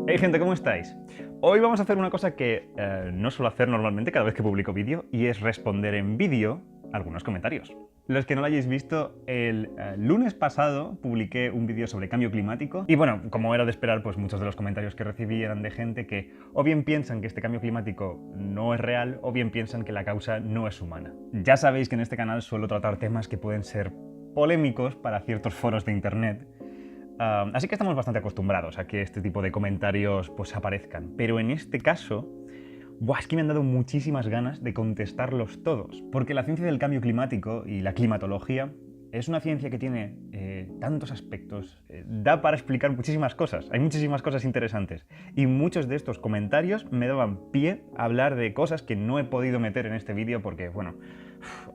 Hey gente, ¿cómo estáis? Hoy vamos a hacer una cosa que no suelo hacer normalmente cada vez que publico vídeo, y es responder en vídeo algunos comentarios. Los que no lo hayáis visto, el lunes pasado publiqué un vídeo sobre cambio climático y bueno, como era de esperar, pues muchos de los comentarios que recibí eran de gente que o bien piensan que este cambio climático no es real o bien piensan que la causa no es humana. Ya sabéis que en este canal suelo tratar temas que pueden ser polémicos para ciertos foros de internet. Así que estamos bastante acostumbrados a que este tipo de comentarios pues aparezcan. Pero en este caso, es que me han dado muchísimas ganas de contestarlos todos. Porque la ciencia del cambio climático y la climatología es una ciencia que tiene tantos aspectos, da para explicar muchísimas cosas, hay muchísimas cosas interesantes. Y muchos de estos comentarios me daban pie a hablar de cosas que no he podido meter en este vídeo porque, bueno...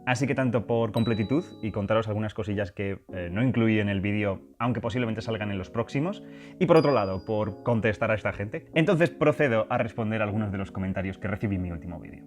Así que tanto por completitud y contaros algunas cosillas que no incluí en el vídeo, aunque posiblemente salgan en los próximos, y por otro lado, por contestar a esta gente, entonces procedo a responder algunos de los comentarios que recibí en mi último vídeo.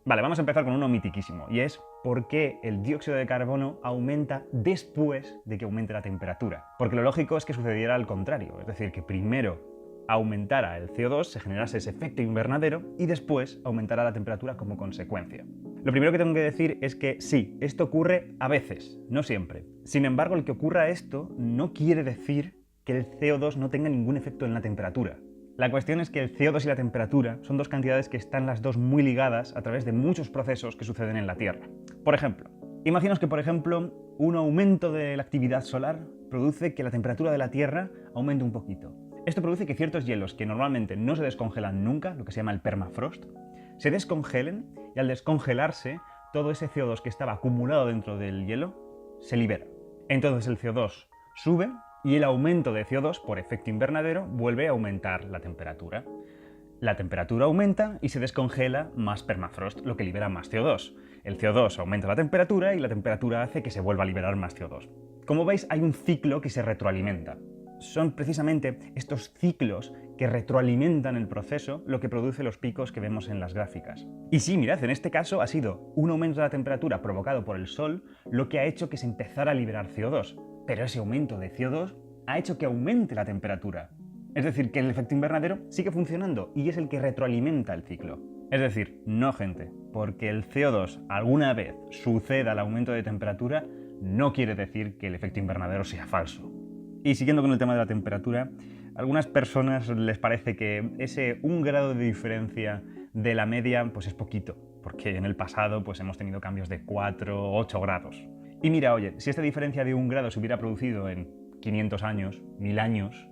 Vale, vamos a empezar con uno mitiquísimo, y es ¿por qué el dióxido de carbono aumenta después de que aumente la temperatura? Porque lo lógico es que sucediera al contrario, es decir, que primero aumentara el CO2, se generase ese efecto invernadero y después aumentara la temperatura como consecuencia. Lo primero que tengo que decir es que sí, esto ocurre a veces, no siempre. Sin embargo, el que ocurra esto no quiere decir que el CO2 no tenga ningún efecto en la temperatura. La cuestión es que el CO2 y la temperatura son dos cantidades que están las dos muy ligadas a través de muchos procesos que suceden en la Tierra. Por ejemplo, imaginaos que, por ejemplo, un aumento de la actividad solar produce que la temperatura de la Tierra aumente un poquito. Esto produce que ciertos hielos que normalmente no se descongelan nunca, lo que se llama el permafrost, se descongelen y al descongelarse todo ese CO2 que estaba acumulado dentro del hielo se libera. Entonces el CO2 sube y el aumento de CO2 por efecto invernadero vuelve a aumentar la temperatura. La temperatura aumenta y se descongela más permafrost, lo que libera más CO2. El CO2 aumenta la temperatura y la temperatura hace que se vuelva a liberar más CO2. Como veis, hay un ciclo que se retroalimenta. Son precisamente estos ciclos que retroalimentan el proceso lo que produce los picos que vemos en las gráficas. Y sí, mirad, en este caso ha sido un aumento de la temperatura provocado por el Sol lo que ha hecho que se empezara a liberar CO2. Pero ese aumento de CO2 ha hecho que aumente la temperatura. Es decir, que el efecto invernadero sigue funcionando y es el que retroalimenta el ciclo. Es decir, no gente, porque el CO2 alguna vez suceda al aumento de temperatura no quiere decir que el efecto invernadero sea falso. Y siguiendo con el tema de la temperatura, a algunas personas les parece que ese 1 grado de diferencia de la media pues es poquito, porque en el pasado pues hemos tenido cambios de 4 o 8 grados. Y mira, oye, si esta diferencia de 1 grado se hubiera producido en 500 años, 1000 años,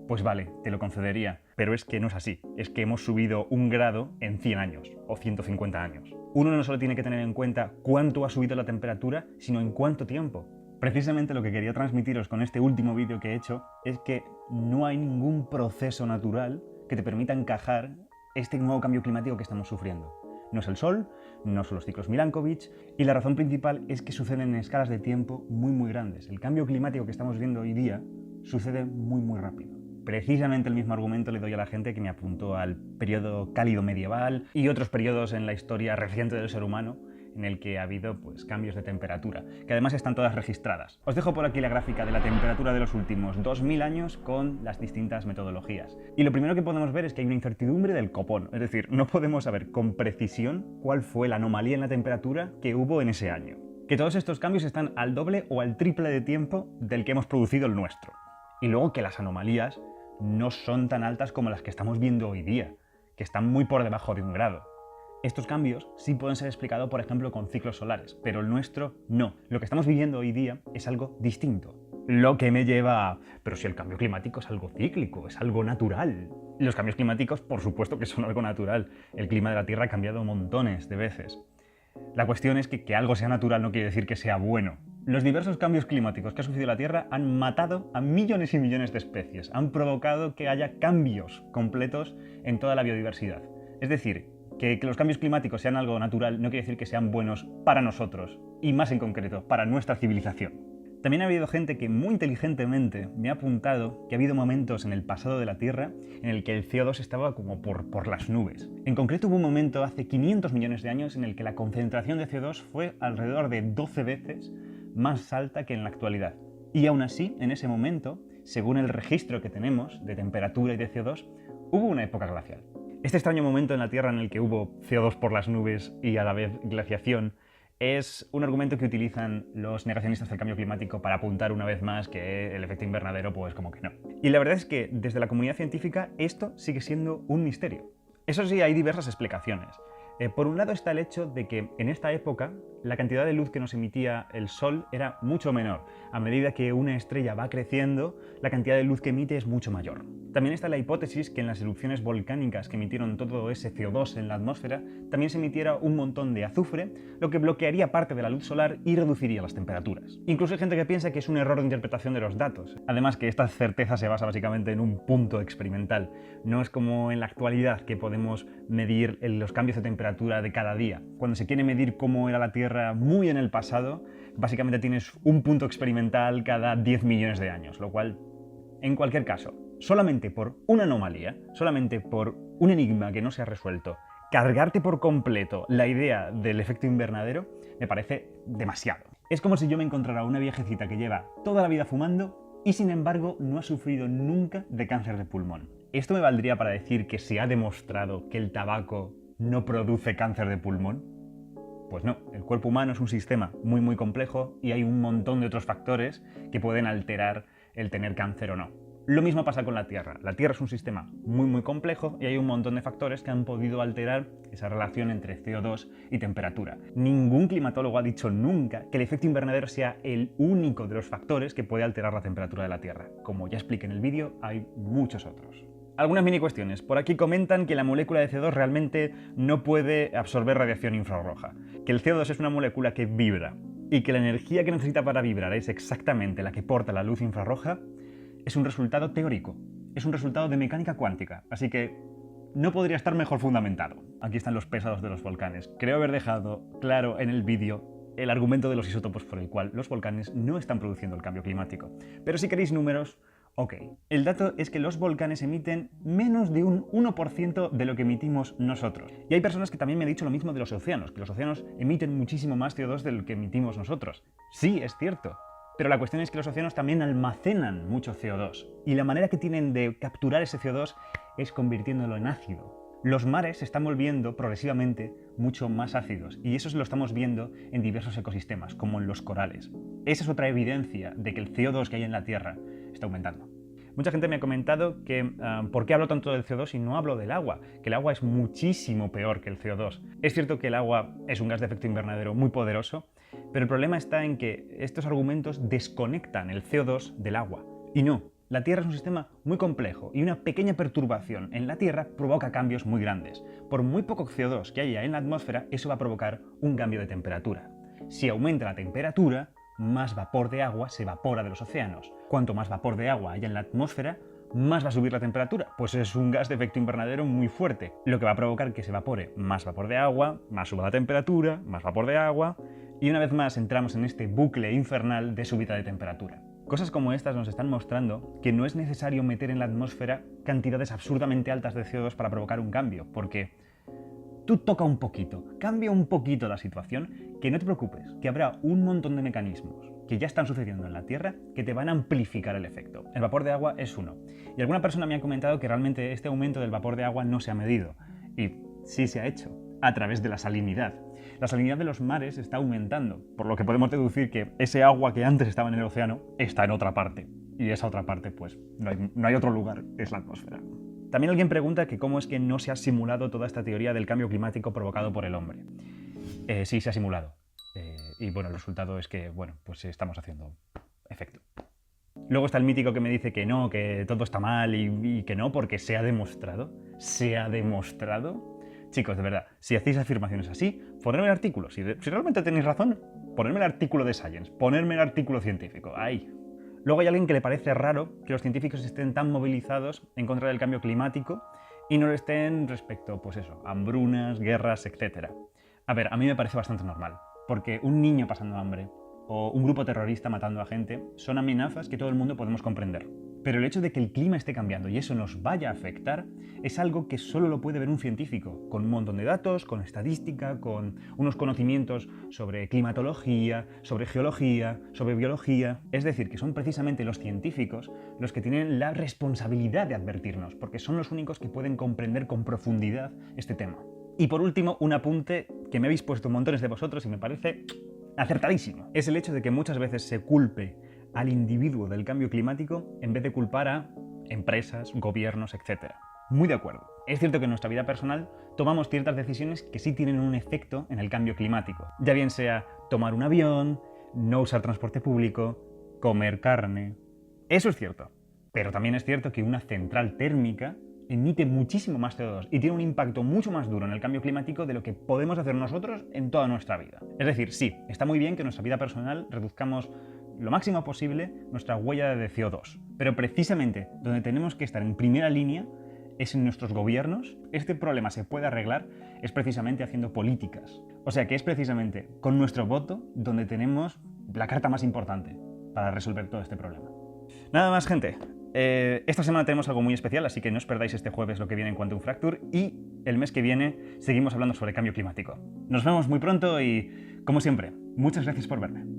pues vale, te lo concedería. Pero es que no es así, es que hemos subido 1 grado en 100 años o 150 años. Uno no solo tiene que tener en cuenta cuánto ha subido la temperatura, sino en cuánto tiempo. Precisamente lo que quería transmitiros con este último vídeo que he hecho es que no hay ningún proceso natural que te permita encajar este nuevo cambio climático que estamos sufriendo. No es el Sol, no son los ciclos Milankovitch, y la razón principal es que suceden en escalas de tiempo muy grandes. El cambio climático que estamos viendo hoy día sucede muy rápido. Precisamente el mismo argumento le doy a la gente que me apuntó al periodo cálido medieval y otros periodos en la historia reciente del ser humano en el que ha habido pues, cambios de temperatura, que además están todas registradas. Os dejo por aquí la gráfica de la temperatura de los últimos 2000 años con las distintas metodologías. Y lo primero que podemos ver es que hay una incertidumbre del copón, es decir, no podemos saber con precisión cuál fue la anomalía en la temperatura que hubo en ese año. Que todos estos cambios están al doble o al triple de tiempo del que hemos producido el nuestro. Y luego que las anomalías no son tan altas como las que estamos viendo hoy día, que están muy por debajo de 1 grado. Estos cambios sí pueden ser explicados, por ejemplo, con ciclos solares, pero el nuestro no. Lo que estamos viviendo hoy día es algo distinto. Lo que me lleva a... Pero si el cambio climático es algo cíclico, es algo natural. Los cambios climáticos, por supuesto que son algo natural. El clima de la Tierra ha cambiado montones de veces. La cuestión es que algo sea natural no quiere decir que sea bueno. Los diversos cambios climáticos que ha sufrido la Tierra han matado a millones y millones de especies, han provocado que haya cambios completos en toda la biodiversidad. Es decir, que los cambios climáticos sean algo natural no quiere decir que sean buenos para nosotros, y más en concreto, para nuestra civilización. También ha habido gente que muy inteligentemente me ha apuntado que ha habido momentos en el pasado de la Tierra en el que el CO2 estaba como por las nubes. En concreto hubo un momento hace 500 millones de años en el que la concentración de CO2 fue alrededor de 12 veces más alta que en la actualidad. Y aún así, en ese momento, según el registro que tenemos de temperatura y de CO2, hubo una época glacial. Este extraño momento en la Tierra en el que hubo CO2 por las nubes y a la vez glaciación es un argumento que utilizan los negacionistas del cambio climático para apuntar una vez más que el efecto invernadero pues como que no. Y la verdad es que desde la comunidad científica esto sigue siendo un misterio. Eso sí, hay diversas explicaciones. Por un lado está el hecho de que en esta época la cantidad de luz que nos emitía el Sol era mucho menor. A medida que una estrella va creciendo, la cantidad de luz que emite es mucho mayor. También está la hipótesis que en las erupciones volcánicas que emitieron todo ese CO2 en la atmósfera, también se emitiera un montón de azufre, lo que bloquearía parte de la luz solar y reduciría las temperaturas. Incluso hay gente que piensa que es un error de interpretación de los datos. Además que esta certeza se basa básicamente en un punto experimental. No es como en la actualidad que podemos medir los cambios de temperatura de cada día. Cuando se quiere medir cómo era la Tierra muy en el pasado, básicamente tienes un punto experimental cada 10 millones de años, lo cual, en cualquier caso, solamente por una anomalía, solamente por un enigma que no se ha resuelto, cargarte por completo la idea del efecto invernadero me parece demasiado. Es como si yo me encontrara una viejecita que lleva toda la vida fumando y sin embargo no ha sufrido nunca de cáncer de pulmón. ¿Esto me valdría para decir que se ha demostrado que el tabaco no produce cáncer de pulmón? Pues no, el cuerpo humano es un sistema muy complejo y hay un montón de otros factores que pueden alterar el tener cáncer o no. Lo mismo pasa con la Tierra. La Tierra es un sistema muy complejo y hay un montón de factores que han podido alterar esa relación entre CO2 y temperatura. Ningún climatólogo ha dicho nunca que el efecto invernadero sea el único de los factores que puede alterar la temperatura de la Tierra. Como ya expliqué en el vídeo, hay muchos otros. Algunas mini cuestiones. Por aquí comentan que la molécula de CO2 realmente no puede absorber radiación infrarroja, que el CO2 es una molécula que vibra y que la energía que necesita para vibrar es exactamente la que porta la luz infrarroja. Es un resultado teórico, es un resultado de mecánica cuántica, así que no podría estar mejor fundamentado. Aquí están los pesados de los volcanes. Creo haber dejado claro en el vídeo el argumento de los isótopos por el cual los volcanes no están produciendo el cambio climático. Pero si queréis números, ok. El dato es que los volcanes emiten menos de un 1% de lo que emitimos nosotros. Y hay personas que también me han dicho lo mismo de los océanos, que los océanos emiten muchísimo más CO2 de lo que emitimos nosotros. Sí, es cierto. Pero la cuestión es que los océanos también almacenan mucho CO2 y la manera que tienen de capturar ese CO2 es convirtiéndolo en ácido. Los mares se están volviendo progresivamente mucho más ácidos y eso lo estamos viendo en diversos ecosistemas, como en los corales. Esa es otra evidencia de que el CO2 que hay en la Tierra está aumentando. Mucha gente me ha comentado que ¿por qué hablo tanto del CO2 y no hablo del agua? Que el agua es muchísimo peor que el CO2. Es cierto que el agua es un gas de efecto invernadero muy poderoso, pero el problema está en que estos argumentos desconectan el CO2 del agua. Y no, la Tierra es un sistema muy complejo y una pequeña perturbación en la Tierra provoca cambios muy grandes. Por muy poco CO2 que haya en la atmósfera, eso va a provocar un cambio de temperatura. Si aumenta la temperatura, más vapor de agua se evapora de los océanos. Cuanto más vapor de agua haya en la atmósfera, más va a subir la temperatura, pues es un gas de efecto invernadero muy fuerte, lo que va a provocar que se evapore más vapor de agua, más suba la temperatura, más vapor de agua, y una vez más entramos en este bucle infernal de subida de temperatura. Cosas como estas nos están mostrando que no es necesario meter en la atmósfera cantidades absurdamente altas de CO2 para provocar un cambio, porque tú toca un poquito, cambia un poquito la situación, que no te preocupes, que habrá un montón de mecanismos que ya están sucediendo en la Tierra que te van a amplificar el efecto. El vapor de agua es uno. Y alguna persona me ha comentado que realmente este aumento del vapor de agua no se ha medido. Y sí se ha hecho, a través de la salinidad. La salinidad de los mares está aumentando, por lo que podemos deducir que ese agua que antes estaba en el océano está en otra parte. Y esa otra parte, pues, no hay otro lugar, es la atmósfera. También alguien pregunta que cómo es que no se ha simulado toda esta teoría del cambio climático provocado por el hombre. Sí, se ha simulado. Y bueno, el resultado es que, bueno, pues estamos haciendo efecto. Luego está el mítico que me dice que no, que todo está mal y que no, porque se ha demostrado. ¿Se ha demostrado? Chicos, de verdad, si hacéis afirmaciones así, ponedme el artículo. Si realmente tenéis razón, ponedme el artículo de Science, ponedme el artículo científico. Ahí. Luego hay alguien que le parece raro que los científicos estén tan movilizados en contra del cambio climático y no lo estén respecto, pues eso, a hambrunas, guerras, etc. A ver, a mí me parece bastante normal, porque un niño pasando hambre o un grupo terrorista matando a gente son amenazas que todo el mundo podemos comprender. Pero el hecho de que el clima esté cambiando y eso nos vaya a afectar es algo que solo lo puede ver un científico, con un montón de datos, con estadística, con unos conocimientos sobre climatología, sobre geología, sobre biología. Es decir, que son precisamente los científicos los que tienen la responsabilidad de advertirnos, porque son los únicos que pueden comprender con profundidad este tema. Y por último, un apunte que me habéis puesto montones de vosotros y me parece acertadísimo. Es el hecho de que muchas veces se culpe al individuo del cambio climático en vez de culpar a empresas, gobiernos, etc. Muy de acuerdo. Es cierto que en nuestra vida personal tomamos ciertas decisiones que sí tienen un efecto en el cambio climático. Ya bien sea tomar un avión, no usar transporte público, comer carne. Eso es cierto. Pero también es cierto que una central térmica emite muchísimo más CO2 y tiene un impacto mucho más duro en el cambio climático de lo que podemos hacer nosotros en toda nuestra vida. Es decir, sí, está muy bien que en nuestra vida personal reduzcamos lo máximo posible nuestra huella de CO2. Pero precisamente donde tenemos que estar en primera línea es en nuestros gobiernos. Este problema se puede arreglar es precisamente haciendo políticas. O sea que es precisamente con nuestro voto donde tenemos la carta más importante para resolver todo este problema. Nada más, gente. Esta semana tenemos algo muy especial, así que no os perdáis este jueves lo que viene en Quantum Fracture y el mes que viene seguimos hablando sobre cambio climático. Nos vemos muy pronto y, como siempre, muchas gracias por verme.